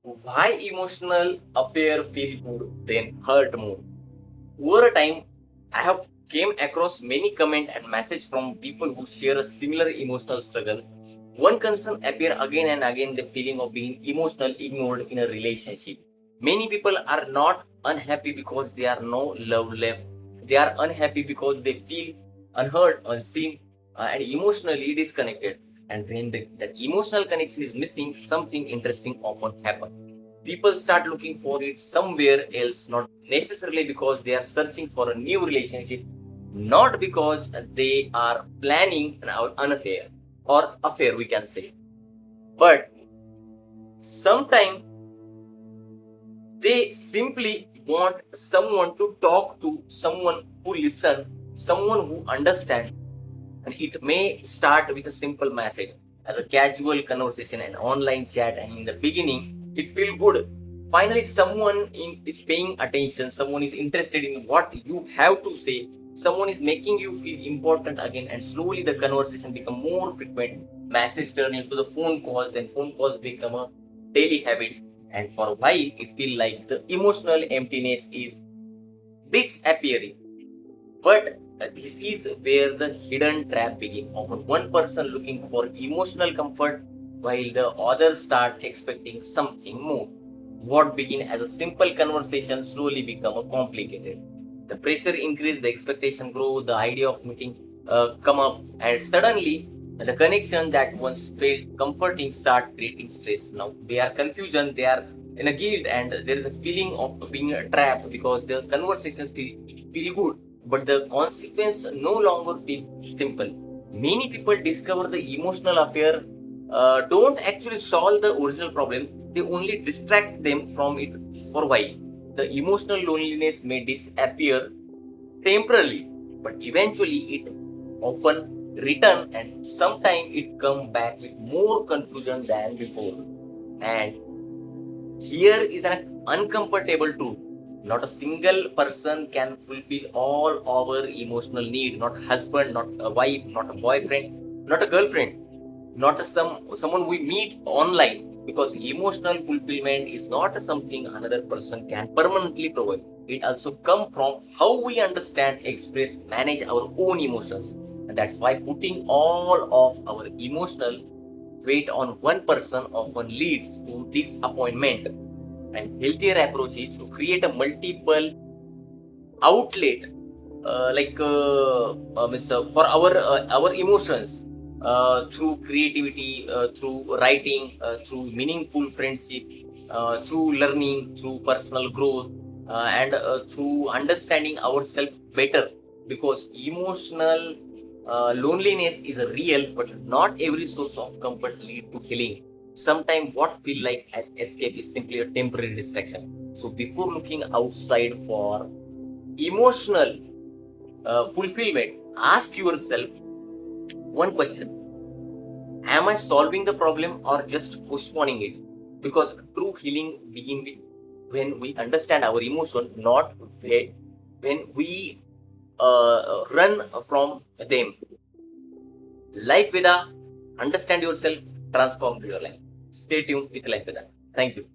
Why emotional appear feel good then hurt more? Over a time, I have came across many comment and message from people who share a similar emotional struggle. One concern appear again and again, the feeling of being emotional ignored in a relationship. Many people are not unhappy because they are no love left. They are unhappy because they feel unheard, unseen, and emotionally disconnected. And when that emotional connection is missing, something interesting often happens. People start looking for it somewhere else, not necessarily because they are searching for a new relationship, not because they are planning an affair or affair, we can say, but sometimes they simply want someone to talk to, someone who listen, someone who understand. And it may start with a simple message, as a casual conversation, an online chat, and in the beginning, it feels good. Finally, is paying attention, someone is interested in what you have to say, someone is making you feel important again, and slowly the conversation become more frequent. Messages turn into the phone calls, and phone calls become a daily habit. And for a while, it feels like the emotional emptiness is disappearing. But this is where the hidden trap begins. Often one person looking for emotional comfort while the others start expecting something more. What begin as a simple conversation slowly become complicated. The pressure increase, the expectation grow, the idea of meeting come up, and suddenly the connection that once felt comforting start creating stress. Now they are confusion, they are in a guilt, and there is a feeling of being trapped because the conversation still feel good, but the consequence no longer feel simple. Many people discover the emotional affair don't actually solve the original problem, they only distract them from it for a while. The emotional loneliness may disappear temporarily, but eventually it often return, and sometimes it come back with more confusion than before. And here is an uncomfortable truth. Not a single person can fulfill all our emotional need. Not a husband, not a wife, not a boyfriend, not a girlfriend, not a someone we meet online. Because emotional fulfillment is not something another person can permanently provide. It also comes from how we understand, express, manage our own emotions. And that's why putting all of our emotional weight on one person often leads to disappointment. And healthier approach is to create a multiple outlet, for our emotions, through creativity, through writing, through meaningful friendship, through learning, through personal growth, and through understanding ourselves better. Because emotional loneliness is a real, but not every source of comfort lead to healing. Sometimes what feel like as escape is simply a temporary distraction. So before looking outside for emotional fulfillment, ask yourself one question: am I solving the problem or just postponing it? Because true healing begins with when we understand our emotion, not when we run from them. Life Veda, understand yourself, transform your life. Stay tuned with Life Veda. Thank you.